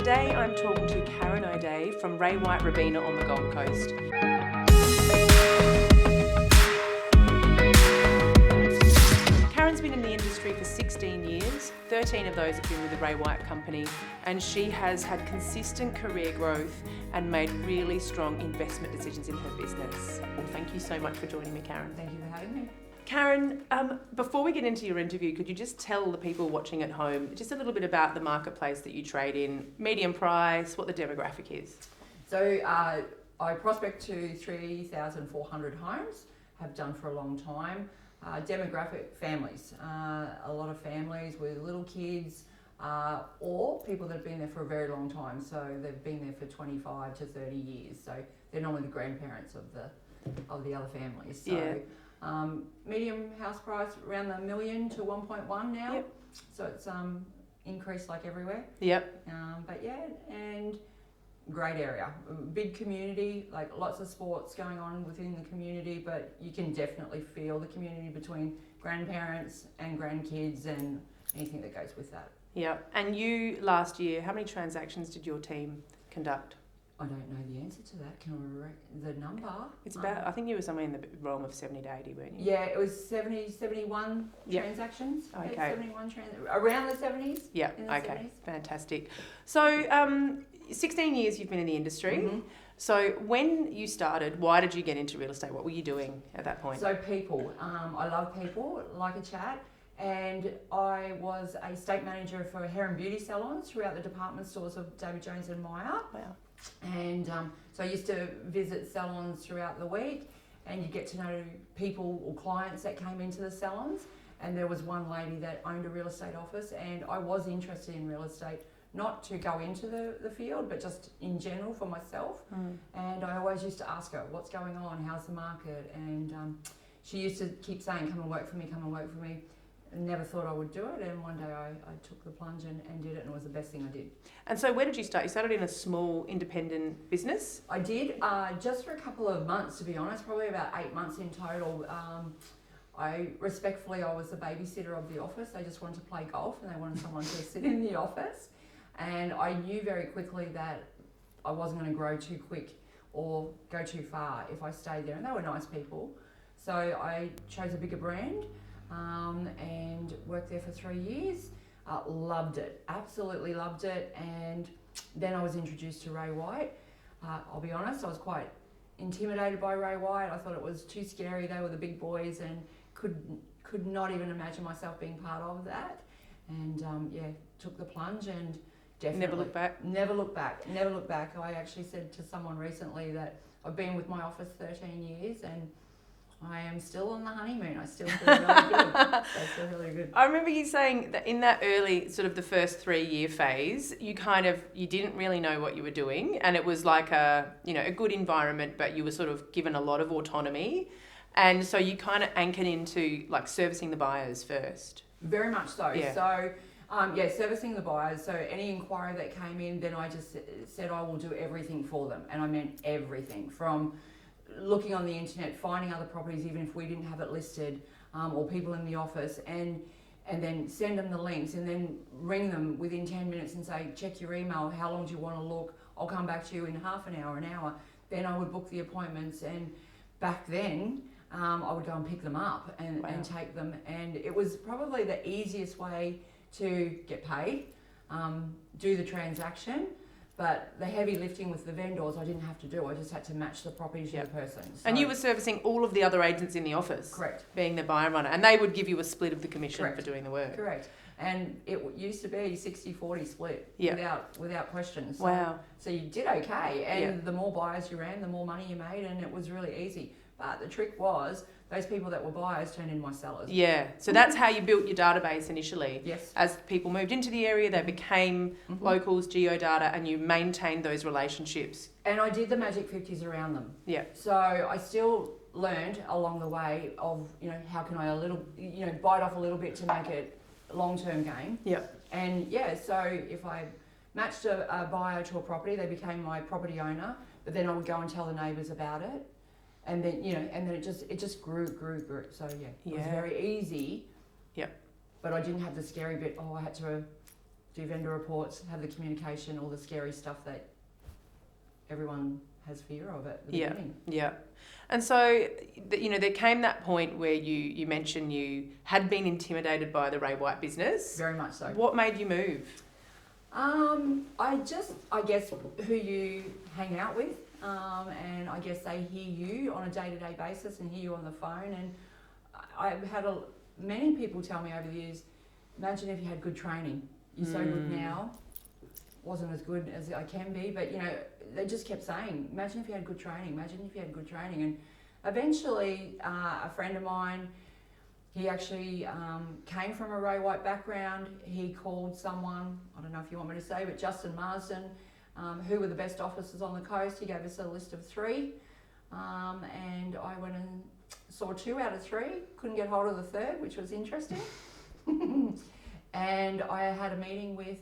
Today I'm talking to Karyn O'Dea from Ray White Robina on the Gold Coast. Karyn's been in the industry for 16 years, 13 of those have been with the Ray White Company, and she has had consistent career growth and made really strong investment decisions in her business. Well, thank you so much for joining me, Karyn. Thank you for having me. Karyn, before we get into your interview, could you just tell the people watching at home just a little bit about the marketplace that you trade in, medium price, what the demographic is? So I prospect to 3,400 homes, have done for a long time. Demographic, families, a lot of families with little kids or people that have been there for a very long time. So they've been there for 25 to 30 years. So they're normally the grandparents of the other families. So, yeah. Medium house price around the million to 1.1 now. Yep. So it's increased like everywhere. Yep. But yeah, and great area, big community, like lots of sports going on within the community, but you can definitely feel the community between grandparents and grandkids and anything that goes with that. Yep. And you, last year, how many transactions did your team conduct? I don't know the answer to that. Can I the number? It's about, I think you were somewhere in the realm of 70 to 80, weren't you? Yeah, it was 71 Yep. transactions. Okay. 71 around the 70s. Yeah, okay, 70s. Fantastic. So 16 years you've been in the industry. Mm-hmm. So when you started, why did you get into real estate? What were you doing at that point? So people, I love people, like a chat. And I was a estate manager for hair and beauty salons throughout the department stores of David Jones and Meyer. Wow. And so I used to visit salons throughout the week, and you get to know people or clients that came into the salons. And there was one lady that owned a real estate office, and I was interested in real estate, not to go into the field, but just in general for myself. And I always used to ask her, what's going on, how's the market? And she used to keep saying, come and work for me, come and work for me. Never thought I would do it, and one day I took the plunge and did it, and it was the best thing I did. And so where did you start? You started in a small independent business? I did, just for a couple of months, to be honest, probably about 8 months in total. I was the babysitter of the office. They just wanted to play golf and they wanted someone to sit in the office. And I knew very quickly that I wasn't going to grow too quick or go too far if I stayed there. And they were nice people. So I chose a bigger brand. And worked there for 3 years. Loved it, absolutely loved it. And then I was introduced to Ray White. I'll be honest, I was quite intimidated by Ray White. I thought it was too scary. They were the big boys and could not even imagine myself being part of that. And took the plunge and definitely Never looked back? Never looked back, never looked back. I actually said to someone recently that I've been with my office 13 years and I am still on the honeymoon. I still feel really good. I feel really good. I remember you saying that in that early, sort of the first 3 year phase, you didn't really know what you were doing, and it was like a good environment, but you were sort of given a lot of autonomy, and so you kind of anchored into like servicing the buyers first. Very much so. Yeah. So, servicing the buyers. So any inquiry that came in, then I just said I will do everything for them, and I meant everything from looking on the internet, finding other properties even if we didn't have it listed, or people in the office, and then send them the links, and then ring them within 10 minutes and say, check your email, how long do you want to look? I'll come back to you in half an hour, an hour. Then I would book the appointments, and back then I would go and pick them up and take them, and it was probably the easiest way to get paid, do the transaction. But the heavy lifting with the vendors, I didn't have to do. I just had to match the property to the person. So, and you were servicing all of the other agents in the office? Correct. Being the buyer runner. And they would give you a split of the commission Correct. for doing the work? Correct. And it used to be 60-40 split without question. So, wow. So you did okay. And the more buyers you ran, the more money you made, and it was really easy. But the trick was, those people that were buyers turned into my sellers. Yeah, so that's how you built your database initially. Yes. As people moved into the area, they became locals, geodata, and you maintained those relationships. And I did the magic 50s around them. Yeah. So I still learned along the way of, how can I bite off a little bit to make it a long-term game. Yeah. And so if I matched a buyer to a property, they became my property owner, but then I would go and tell the neighbours about it. And then, it just grew. So it was very easy. Yep. But I didn't have the scary bit, I had to do vendor reports, have the communication, all the scary stuff that everyone has fear of at the beginning. Yeah. And so, there came that point where you mentioned you had been intimidated by the Ray White business. Very much so. What made you move? I guess who you hang out with, and I guess they hear you on a day-to-day basis and hear you on the phone. And I've had many people tell me over the years, imagine if you had good training. You're so good now, wasn't as good as I can be, but they just kept saying, imagine if you had good training, and eventually a friend of mine, he actually came from a Ray White background. He called someone, I don't know if you want me to say, but Justin Marsden, who were the best officers on the coast. He gave us a list of 3, and I went and saw 2 out of 3, couldn't get hold of the third, which was interesting. And I had a meeting with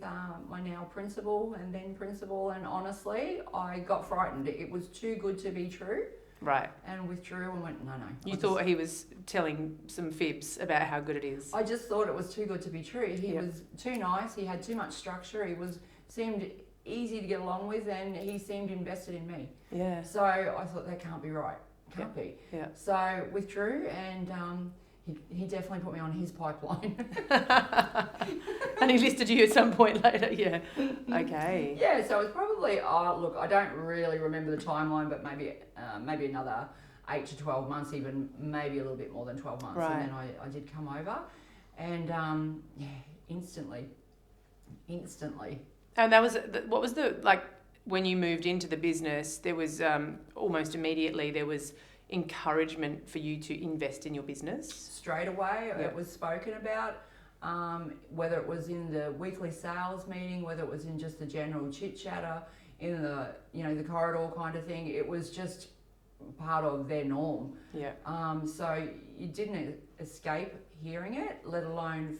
my now principal and then principal, and honestly, I got frightened. It was too good to be true. Right. And withdrew and went, no. You thought he was telling some fibs about how good it is. I just thought it was too good to be true. He was too nice. He had too much structure. Seemed easy to get along with, and he seemed invested in me. Yeah. So I thought, that can't be right. Can't be. Yeah. So withdrew, and he definitely put me on his pipeline. And he listed you at some point later, yeah. Okay. Yeah, so it's probably, look, I don't really remember the timeline, but maybe another 8 to 12 months, even maybe a little bit more than 12 months. Right. And then I did come over, and instantly. And that was, what was when you moved into the business, there was almost immediately, there was encouragement for you to invest in your business? Straight away, it was spoken about, whether it was in the weekly sales meeting, whether it was in just the general chit-chatter, in the, the corridor kind of thing. It was just part of their norm. Yeah. So you didn't escape hearing it, let alone,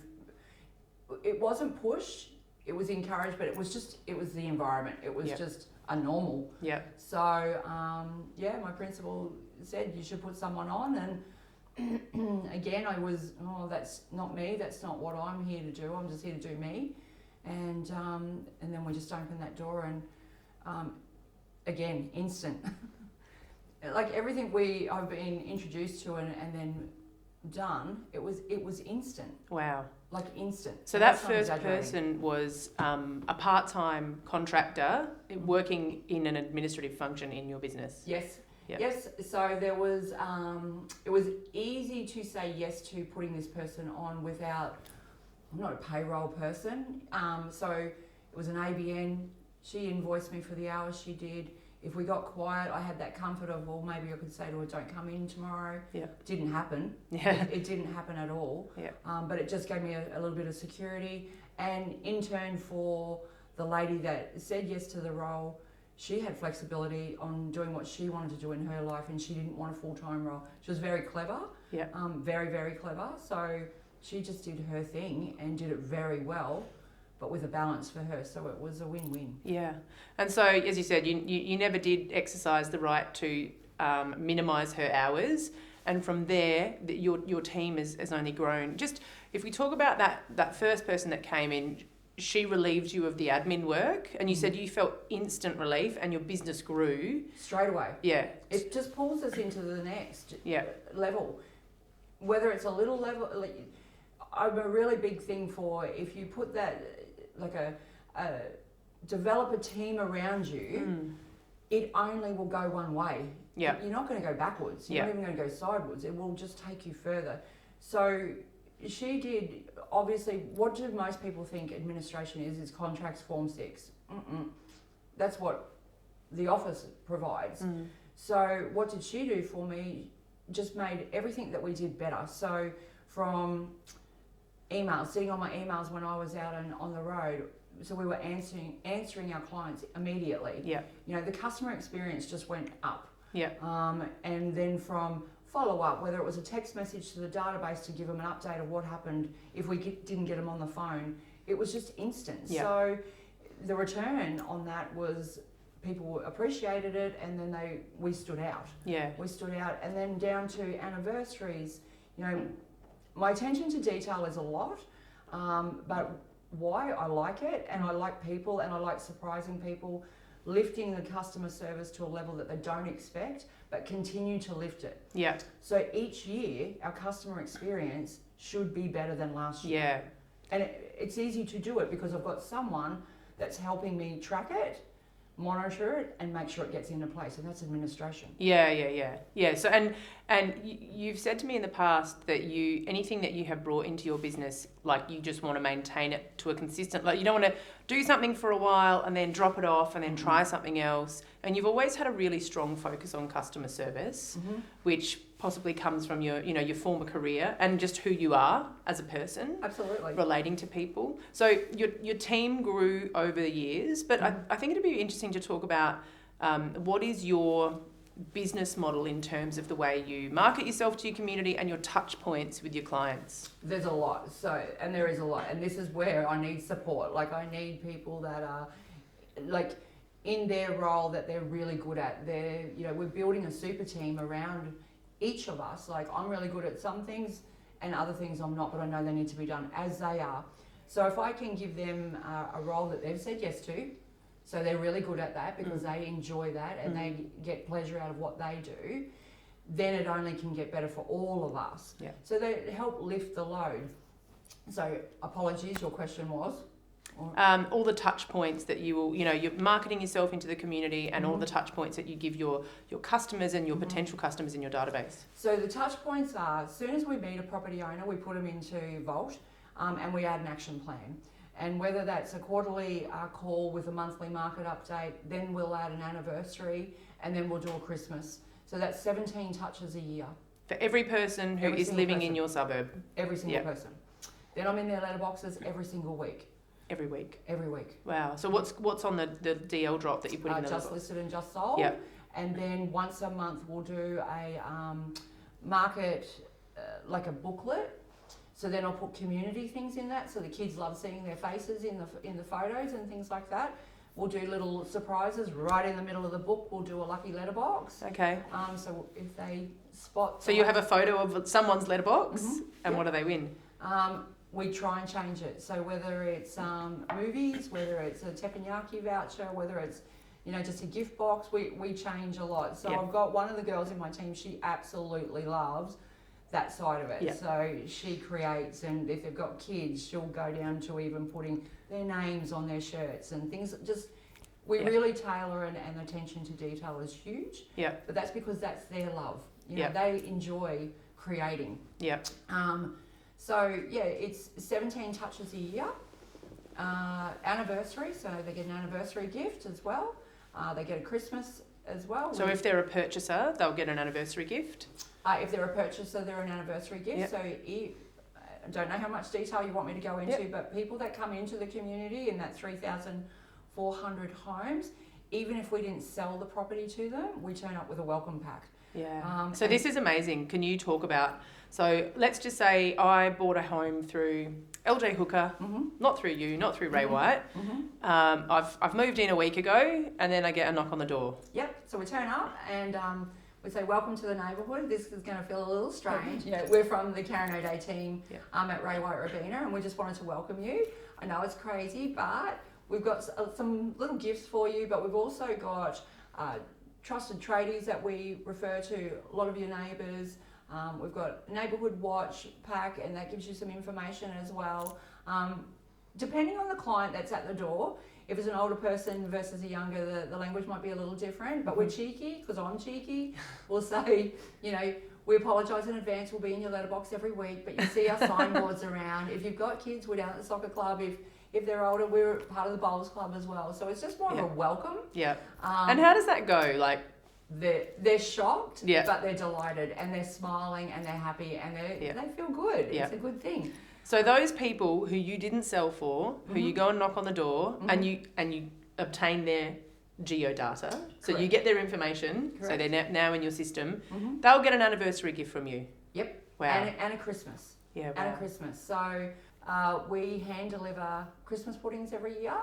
it wasn't pushed, it was encouraged, but it was the environment. It was just a normal. Yeah. So, my principal said you should put someone on, and again, I was, that's not me, that's not what I'm here to do, I'm just here to do me. And then we just opened that door, and again, instant. Like everything I've been introduced to and then done, it was instant. Wow. Like instant. So that first person was a part-time contractor working in an administrative function in your business. Yes. Yep. Yes. So there was, it was easy to say yes to putting this person on without, I'm not a payroll person. So it was an ABN. She invoiced me for the hours she did. If we got quiet, I had that comfort of, well, maybe I could say to her, don't come in tomorrow. Yeah. Didn't happen. Yeah. It didn't happen at all. Yeah. But it just gave me a little bit of security. And in turn for the lady that said yes to the role, she had flexibility on doing what she wanted to do in her life, and she didn't want a full-time role. She was very clever. Yeah. Very, very clever. So she just did her thing and did it very well, but with a balance for her, so it was a win-win. Yeah. And so, as you said, you never did exercise the right to minimise her hours, and from there, your team has only grown. Just, if we talk about that first person that came in, she relieved you of the admin work, and you said you felt instant relief, and your business grew. Straight away. Yeah. It just pulls us into the next level. Whether it's a little level, I'm a really big thing for, if you put that, like develop a team around you, it only will go one way. Yeah. You're not going to go backwards. You're not even going to go sideways. It will just take you further. So she did, obviously, what do most people think administration is contracts, Form 6. That's what the office provides. So what did she do for me? Just made everything that we did better. So from emails, sitting on my emails when I was out and on the road, so we were answering our clients immediately. Yeah. The customer experience just went up. Yeah. And then from follow-up, whether it was a text message to the database to give them an update of what happened if we didn't get them on the phone, it was just instant. Yeah. So the return on that was people appreciated it, and then we stood out. Yeah. We stood out, and then down to anniversaries, my attention to detail is a lot, but why. I like it, and I like people, and I like surprising people, lifting the customer service to a level that they don't expect, but continue to lift it. Yeah. So each year, our customer experience should be better than last year. Yeah. And it's easy to do it because I've got someone that's helping me track it, monitor it, and make sure it gets into place, and that's administration. Yeah. So and you've said to me in the past that anything that you have brought into your business, like you just want to maintain it to a consistent, like you don't want to do something for a while and then drop it off and then try something else. And you've always had a really strong focus on customer service, which possibly comes from your former career and just who you are as a person. Absolutely. Relating to people. So your team grew over the years, but I think it'd be interesting to talk about what is your business model in terms of the way you market yourself to your community and your touch points with your clients. There's a lot. And there is a lot. And this is where I need support. Like, I need people that are like in their role that they're really good at. We're building a super team around each of us. Like, I'm really good at some things and other things I'm not, but I know they need to be done as they are. So if I can give them a role that they've said yes to, so they're really good at that because they enjoy that and they get pleasure out of what they do, then it only can get better for all of us. Yeah. So they help lift the load. So apologies, your question was? All the touch points that you're marketing yourself into the community and all the touch points that you give your customers and your potential customers in your database. So the touch points are, as soon as we meet a property owner, we put them into Vault and we add an action plan. And whether that's a quarterly call with a monthly market update, then we'll add an anniversary, and then we'll do a Christmas. So that's 17 touches a year. For every person who is living in your suburb. Every single person. Then I'm in their letterboxes every single week. Every week. Every week. Wow. So what's on the DL drop that you put in the just letterbox? listed and just sold. Yep. And then once a month we'll do a market, like a booklet. So then I'll put community things in that, so the kids love seeing their faces in the photos and things like that. We'll do little surprises right in the middle of the book. We'll do a lucky letterbox. Okay. So if they spot... So you have a photo of someone's letterbox, and what do they win? We try and change it. So whether it's movies, whether it's a teppanyaki voucher, whether it's just a gift box, we change a lot. So I've got one of the girls in my team, she absolutely loves that side of it. Yep. So she creates, and if they've got kids, she'll go down to even putting their names on their shirts and things. We really tailor, and attention to detail is huge. Yeah. But that's because that's their love. They enjoy creating. Yeah. So it's 17 touches a year. Anniversary, so they get an anniversary gift as well. They get a Christmas as well. So if they're a purchaser, they'll get an anniversary gift? If they're a purchaser, they're an anniversary gift. Yep. So I don't know how much detail you want me to go into, but people that come into the community in that 3,400 homes, even if we didn't sell the property to them, we turn up with a welcome pack. Yeah. So this is amazing. Can you talk about, so let's just say I bought a home through LJ Hooker, not through you, not through Ray White. I've moved in a week ago, and then I get a knock on the door. Yep. So we turn up and we say, welcome to the neighbourhood. This is going to feel a little strange. We're from the Karyn O'Dea team at Ray White Robina, and we just wanted to welcome you. I know it's crazy, but we've got some little gifts for you, but we've also got trusted tradies that we refer to a lot of your neighbours. We've got neighbourhood watch pack, and that gives you some information as well. Depending on the client that's at the door, if it's an older person versus a younger, the language might be a little different, but we're cheeky, because I'm cheeky. We'll say, we apologise in advance, we'll be in your letterbox every week, but you see our signboards around. If you've got kids, we're down at the soccer club. If they're older, we're part of the bowls club as well. So it's just more of a welcome. Yeah. And how does that go? Like, they're shocked, but they're delighted, and they're smiling, and they're happy, and they feel good. It's a good thing. So those people who you didn't sell for, who you go and knock on the door, and you obtain their geodata, so you get their information, so they're now in your system, they'll get an anniversary gift from you. Yep. Wow. And a Christmas. Yeah. Wow. And a Christmas. So we hand deliver Christmas puddings every year.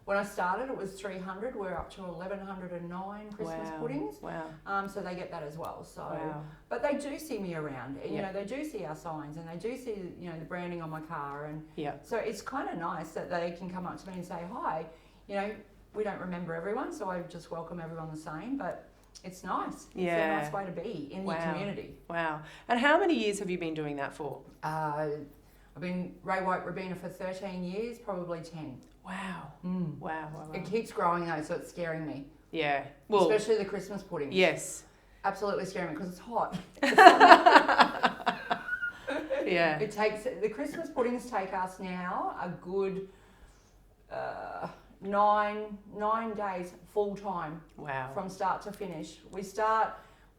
When I started, it was 300. We're up to 1,109 Christmas puddings. Wow. So they get that as well. So, Wow. but they do see me around, and Yeah. you know, they do see our signs, and they do see, you know, the branding on my car, and Yeah. so it's kind of nice that they can come up to me and say hi. You know, we don't remember everyone, so I just welcome everyone the same, but it's nice. Yeah. It's a nice way to be in the community. Wow. And how many years have you been doing that for? I've been Ray White Robina for 13 years, probably 10. Wow. Mm. Wow. It keeps growing though, so it's scaring me. Yeah. Well, especially the Christmas puddings. yes. Absolutely scaring me because it's hot. Yeah. The Christmas puddings take us now a good 9 days full time. Wow. From start to finish.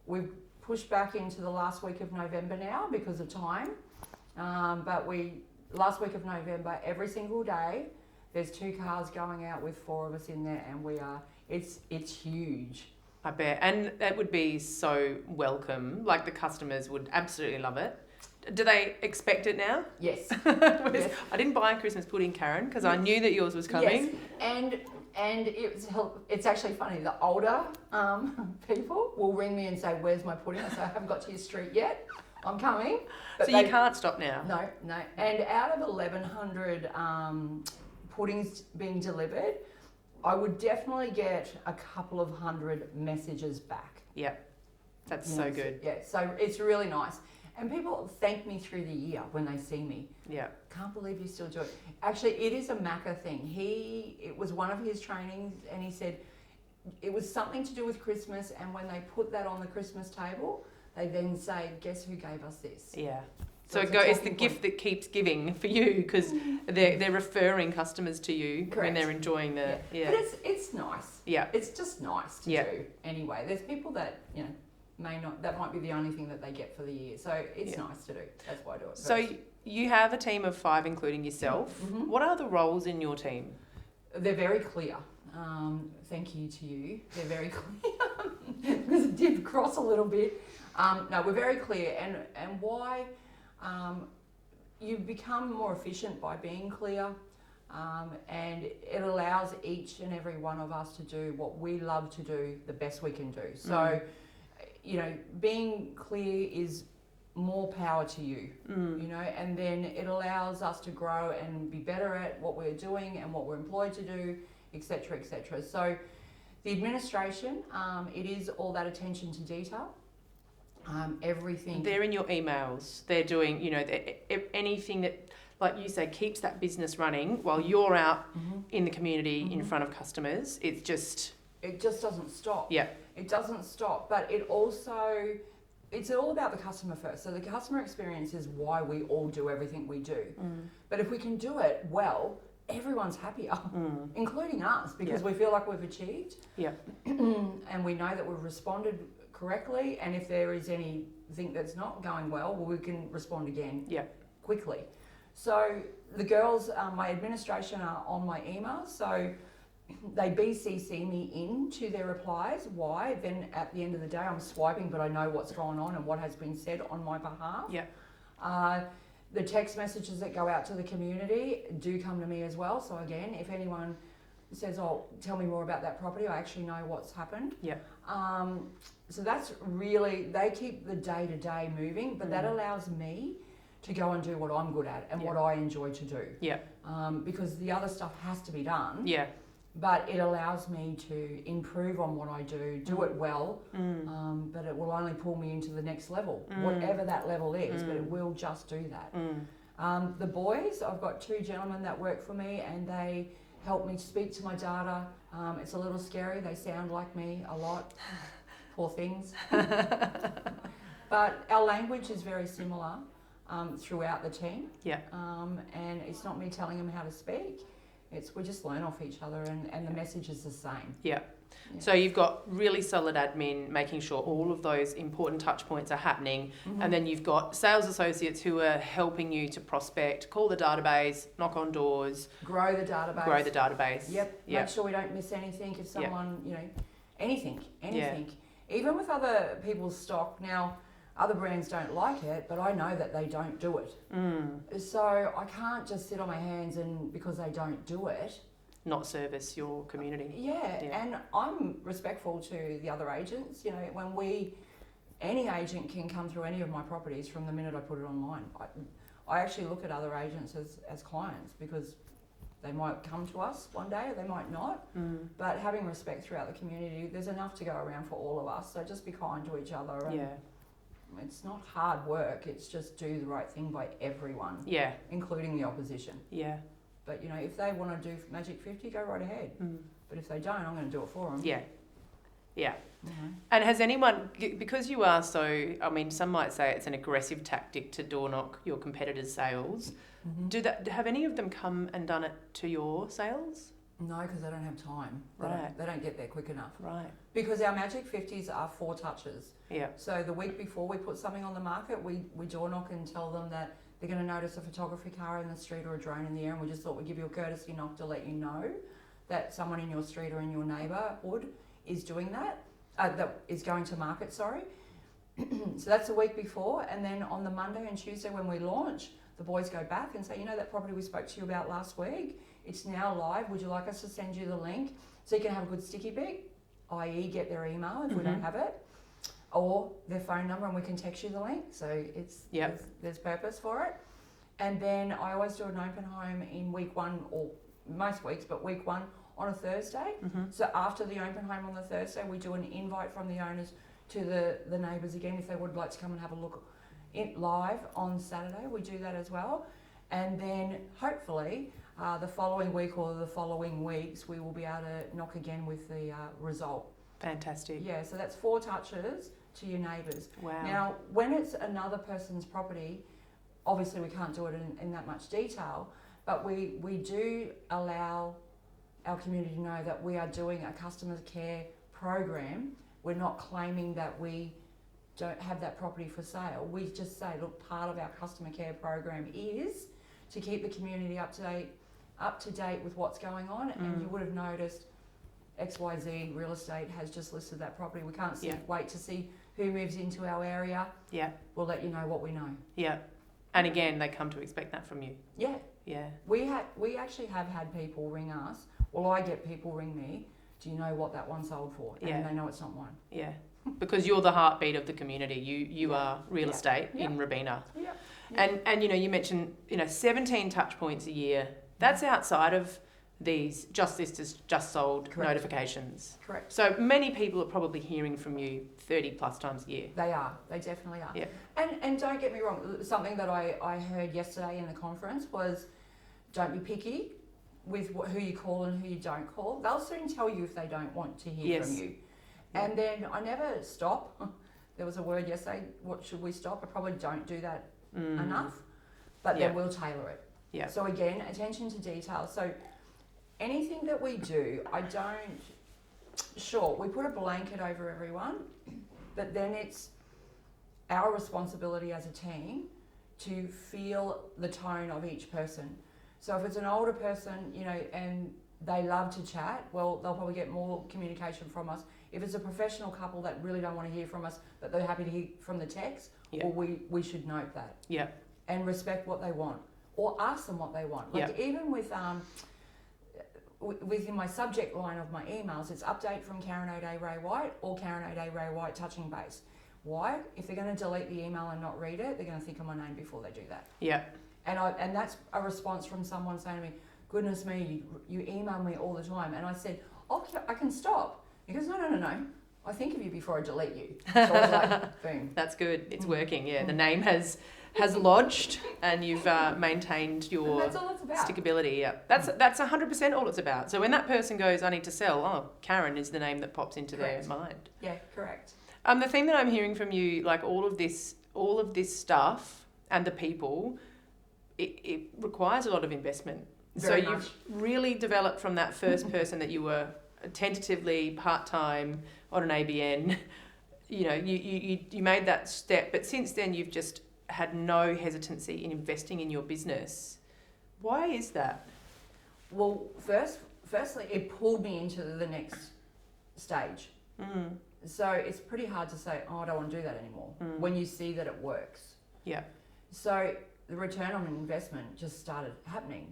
We've pushed back into the last week of November now because of time. But last week of November, every single day, there's 2 cars going out with 4 of us in there, and it's huge. I bet. And that would be so welcome. Like the customers would absolutely love it. Do they expect it now? Yes. Yes. I didn't buy a Christmas pudding, Karyn, because I knew that yours was coming. Yes. And it's actually funny. The older people will ring me and say, "Where's my pudding?" I say, "I haven't got to your street yet. I'm coming." But you can't stop now. No. And out of 1,100 puddings being delivered, I would definitely get a couple of hundred messages back. Yeah, that's so good. Yeah, so it's really nice. And people thank me through the year when they see me. Yeah. Can't believe you still do it. Actually, it is a Macca thing. It was one of his trainings, and he said it was something to do with Christmas, and when they put that on the Christmas table, they then say, "Guess who gave us this?" Yeah. So it's the gift that keeps giving for you, because they're referring customers to you. Correct. When they're enjoying the But it's nice. Yeah. It's just nice to do anyway. There's people that, you know, that might be the only thing that they get for the year. So it's nice to do. That's why I do it. So you have a team of 5, including yourself. Mm-hmm. What are the roles in your team? They're very clear. Thank you to you. They're very clear because it did cross a little bit. No, we're very clear, and why you become more efficient by being clear, and it allows each and every one of us to do what we love to do the best we can do. So, you know, being clear is more power to you, you know, and then it allows us to grow and be better at what we're doing and what we're employed to do, etc., etc. So the administration, it is all that attention to detail. Everything. They're in your emails. They're doing, you know, anything that, like you say, keeps that business running while you're out in the community in front of customers. It just doesn't stop. Yeah. It doesn't stop, but it's all about the customer first. So the customer experience is why we all do everything we do. But if we can do it well, everyone's happier, including us, because we feel like we've achieved. Yeah. And we know that we've responded correctly, and if there is anything that's not going well, we can respond again quickly. So the girls, my administration are on my email, so they BCC me into their replies. Why? Then at the end of the day, I'm swiping, but I know what's going on and what has been said on my behalf. Yeah. The text messages that go out to the community do come to me as well. So again, if anyone says, "Oh, tell me more about that property," I actually know what's happened. Yeah. So that's really, they keep the day-to-day moving, but that allows me to go and do what I'm good at and what I enjoy to do. Yeah. Because the other stuff has to be done. Yeah. But it allows me to improve on what I do it well, but it will only pull me into the next level, whatever that level is, but it will just do that. The boys, I've got 2 gentlemen that work for me, and they help me speak to my data. It's a little scary. They sound like me a lot. Poor things. But our language is very similar throughout the team. Yeah. And it's not me telling them how to speak. We just learn off each other, and the message is the same. Yeah. So you've got really solid admin, making sure all of those important touch points are happening. And then you've got sales associates who are helping you to prospect, call the database, knock on doors. Grow the database. Yep. Make sure we don't miss anything. If someone, you know, anything. Yeah. Even with other people's stock. Now, other brands don't like it, but I know that they don't do it. So I can't just sit on my hands because they don't do it. not service your community. Yeah, and I'm respectful to the other agents. You know, any agent can come through any of my properties from the minute I put it online. I actually look at other agents as clients because they might come to us one day or they might not. But having respect throughout the community, there's enough to go around for all of us. So just be kind to each other. And it's not hard work. It's just do the right thing by everyone. Yeah. Including the opposition. Yeah. But, you know, if they want to do Magic 50, go right ahead. But if they don't, I'm going to do it for them. Yeah. Yeah. And has anyone, because you are so, I mean, some might say it's an aggressive tactic to door knock your competitors' sales. Have any of them come and done it to your sales? No, because they don't have time. They don't get there quick enough. Right. Because our Magic 50s are 4 touches. Yeah. So the week before we put something on the market, we door knock and tell them that they're going to notice a photography car in the street or a drone in the air, and we just thought we'd give you a courtesy knock to let you know that someone in your street or in your neighbourhood is doing that. That is going to market, sorry. So that's the week before, and then on the Monday and Tuesday when we launch, the boys go back and say, you know that property we spoke to you about last week? It's now live. Would you like us to send you the link so you can have a good sticky pick, i.e. get their email if we don't have it, or their phone number and we can text you the link. So there's purpose for it. And then I always do an open home in week 1, or most weeks, but week 1 on a Thursday. So after the open home on the Thursday, we do an invite from the owners to the neighbours again if they would like to come and have a look live on Saturday. We do that as well. And then hopefully the following week or the following weeks, we will be able to knock again with the result. Fantastic. Yeah, so that's 4 touches to your neighbours. Wow. Now, when it's another person's property, obviously we can't do it in that much detail, but we do allow our community to know that we are doing a customer care program. We're not claiming that we don't have that property for sale. We just say, look, part of our customer care program is to keep the community up to date with what's going on. And you would have noticed XYZ Real Estate has just listed that property. We can't wait to see who moves into our area. Yeah. We'll let you know what we know. Yeah. And again, they come to expect that from you. Yeah. Yeah. We actually have had people ring us. Well, I get people ring me. Do you know what that one sold for? And they know it's not one. Yeah. Because you're the heartbeat of the community. You are real estate in Robina. Yeah. And you know, you mentioned 17 touch points a year. That's outside of these just sold notifications. Correct. So many people are probably hearing from you 30 plus times a year. They are. They definitely are. Yeah. And don't get me wrong. Something that I heard yesterday in the conference was, don't be picky with who you call and who you don't call. They'll soon tell you if they don't want to hear from you. And then I never stop. There was a word yesterday, what should we stop? I probably don't do that enough, but then we'll tailor it. Yeah. So again, attention to detail. So anything that we do, we put a blanket over everyone, but then it's our responsibility as a team to feel the tone of each person. So if it's an older person, and they love to chat, well, they'll probably get more communication from us. If it's a professional couple that really don't want to hear from us, but they're happy to hear from the text, well, we should note that. Yeah. And respect what they want, or ask them what they want. Like even within my subject line of my emails, it's update from Karyn O'Dea Ray White or Karyn O'Dea Ray White touching base. Why? If they're going to delete the email and not read it, they're going to think of my name before they do that. Yeah. And that's a response from someone saying to me, goodness me, you email me all the time. And I said, I can stop. He goes, no. I think of you before I delete you. So I was like, boom. That's good. It's working. Yeah. The name has lodged and you've maintained your that's all it's about. Stickability. Yeah. That's 100% all it's about. So when that person goes, I need to sell, Karyn is the name that pops into their mind. Yeah, correct. The theme that I'm hearing from you, like all of this stuff and the people, it requires a lot of investment. Very much. You've really developed from that first person that you were tentatively part-time on an ABN. You made that step, but since then you've just had no hesitancy in investing in your business. Why is that? Well, firstly, it pulled me into the next stage. So it's pretty hard to say, I don't want to do that anymore when you see that it works. Yeah. So the return on investment just started happening.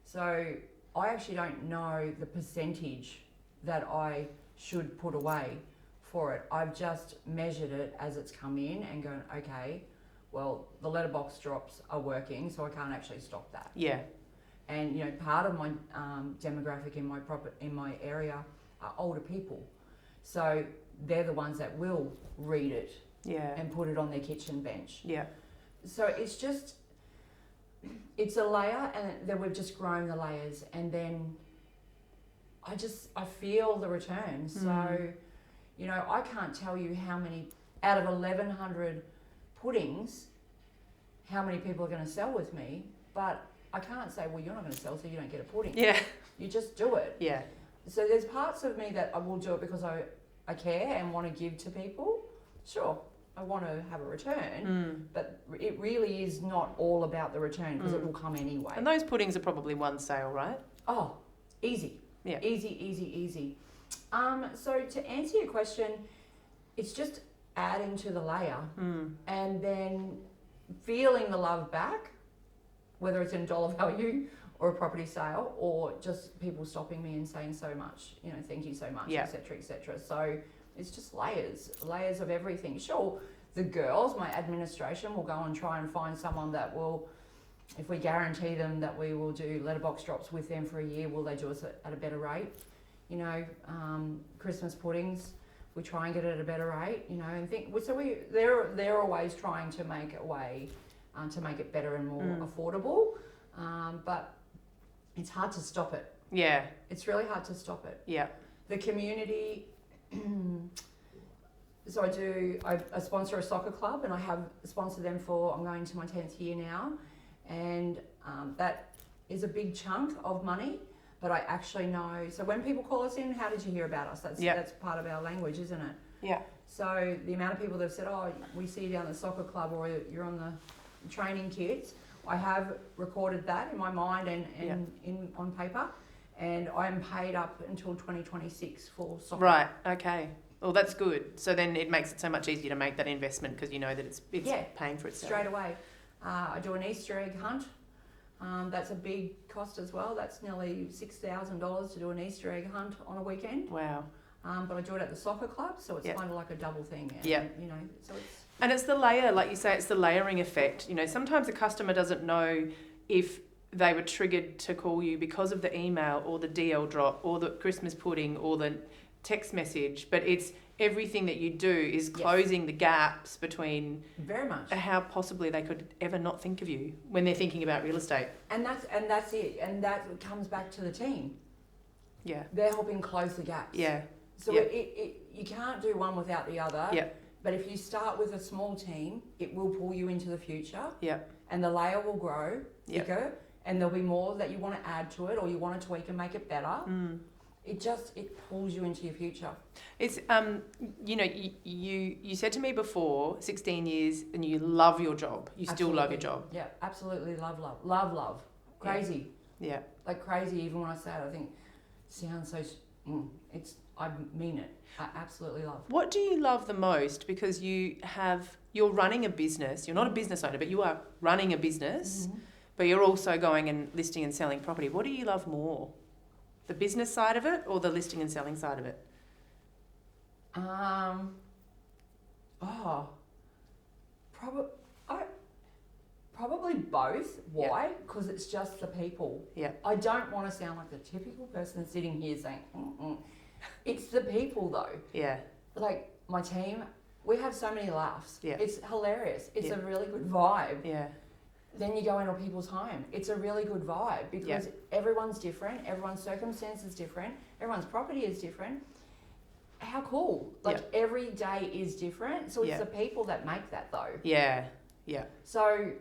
So I actually don't know the percentage that I should put away for it. I've just measured it as it's come in and gone, okay, well, the letterbox drops are working, so I can't actually stop that. Yeah. And you know, part of my demographic in my area are older people, so they're the ones that will read it and put it on their kitchen bench. Yeah. So it's a layer, and then we've just grown the layers, and then I feel the return. So, you know, I can't tell you how many out of 1,100 puddings, how many people are going to sell with me, but I can't say, well, you're not going to sell, so you don't get a pudding. Yeah. You just do it. Yeah. So there's parts of me that I will do it because I care and want to give to people. Sure, I want to have a return, but it really is not all about the return because it will come anyway. And those puddings are probably one sale, right? Oh, easy. Yeah. Easy. So to answer your question, it's just adding to the layer and then feeling the love back, whether it's in dollar value or a property sale or just people stopping me and saying so much, you know, thank you so much, etc., etc. So it's just layers of everything. Sure, the girls, my administration, will go and try and find someone that will, if we guarantee them that we will do letterbox drops with them for a year, will they do us at a better rate? You know, Christmas puddings, we try and get it at a better rate, you know, and they're always trying to make a way to make it better and more affordable, but it's hard to stop it. Yeah. It's really hard to stop it. Yeah. The community, so I sponsor a soccer club, and I have sponsored them I'm going to my 10th year now, and that is a big chunk of money. But I actually know, so when people call us in, how did you hear about us? That's part of our language, isn't it? Yeah. So the amount of people that have said, oh, we see you down the soccer club, or you're on the training kits, I have recorded that in my mind and on paper, and I'm paid up until 2026 for soccer. Right, okay. Well, that's good. So then it makes it so much easier to make that investment because you know that it's paying for itself. Straight away. I do an Easter egg hunt. That's a big cost as well. That's nearly $6,000 to do an Easter egg hunt on a weekend. Wow. But I do it at the soccer club, so it's kind of like a double thing. And, you know, so it's... And it's the layer, like you say, it's the layering effect. You know, sometimes a customer doesn't know if they were triggered to call you because of the email or the DL drop or the Christmas pudding or the text message, but it's everything that you do is closing the gaps between very much how possibly they could ever not think of you when they're thinking about real estate. And that's it. And that comes back to the team. Yeah. They're helping close the gaps. Yeah. So you can't do one without the other. Yeah. But if you start with a small team, it will pull you into the future. Yeah. And the layer will grow bigger, and there'll be more that you want to add to it or you want to tweak and make it better. It pulls you into your future. It's you know, you said to me before 16 years and you love your job. You still love your job. Yeah, absolutely love. Crazy. Yeah. Like crazy. Even when I say it, I think sounds so. I mean it. I absolutely love. What do you love the most? Because you're running a business. You're not a business owner, but you are running a business. But you're also going and listing and selling property. What do you love more? The business side of it or the listing and selling side of it? Probably both. Why? Because it's just the people. Yeah. I don't want to sound like the typical person sitting here saying, It's the people though. Yeah. Like my team, we have so many laughs. Yeah. It's hilarious. It's a really good vibe. Yeah. Then you go into people's home. It's a really good vibe because everyone's different. Everyone's circumstance is different. Everyone's property is different. How cool. Like every day is different. So it's the people that make that though. Yeah. Yeah. So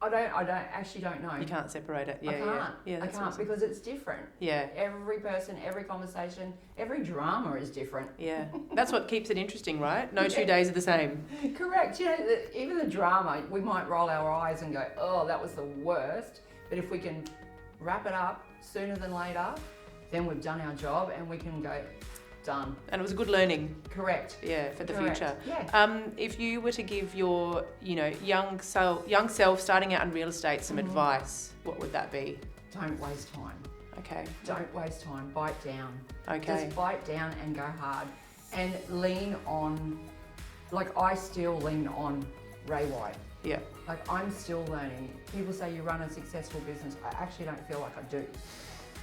I don't know. You can't separate it. Yeah. I can't. Yeah, I can't awesome. because it's different. Yeah. Every person, every conversation, every drama is different. Yeah. That's what keeps it interesting, right? No 2 days are the same. Correct. You know, even the drama, we might roll our eyes and go, oh, that was the worst. But if we can wrap it up sooner than later, then we've done our job and we can go, done. And it was a good learning. Correct. Yeah, for the future. Yeah. If you were to give your, young self starting out in real estate some advice, what would that be? don't waste time. Okay. Don't waste time. Bite down. Okay. Just bite down and go hard. And lean on, like I still lean on Ray White. Yeah. Like I'm still learning. People say you run a successful business. I actually don't feel like I do.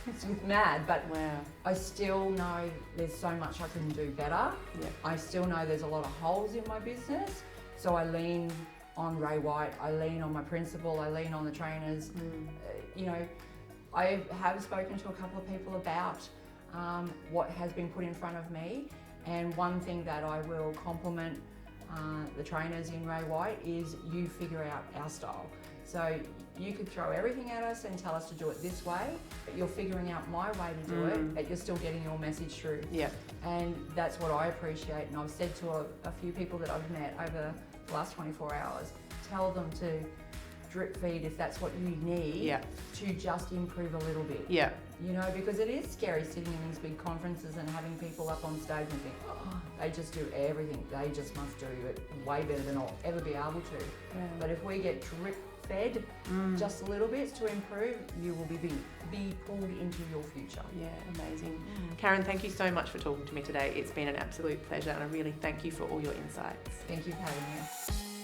It's mad, but Wow. I still know there's so much I can do better. Yeah. I still know there's a lot of holes in my business. So I lean on Ray White. I lean on my principal. I lean on the trainers. You know, I have spoken to a couple of people about what has been put in front of me. And one thing that I will compliment the trainers in Ray White is you figure out our style. So you could throw everything at us and tell us to do it this way, but you're figuring out my way to do it, but you're still getting your message through. Yeah. And that's what I appreciate. And I've said to a few people that I've met over the last 24 hours, tell them to drip feed if that's what you need to just improve a little bit. Yeah. You know, because it is scary sitting in these big conferences and having people up on stage and think, oh, they just do everything. They just must do it way better than I'll ever be able to. Yeah. But if we get drip fed just a little bit to improve, you will be pulled into your future. Yeah, amazing. Karyn, thank you so much for talking to me today. It's been an absolute pleasure and I really thank you for all your insights. Thank you for having me.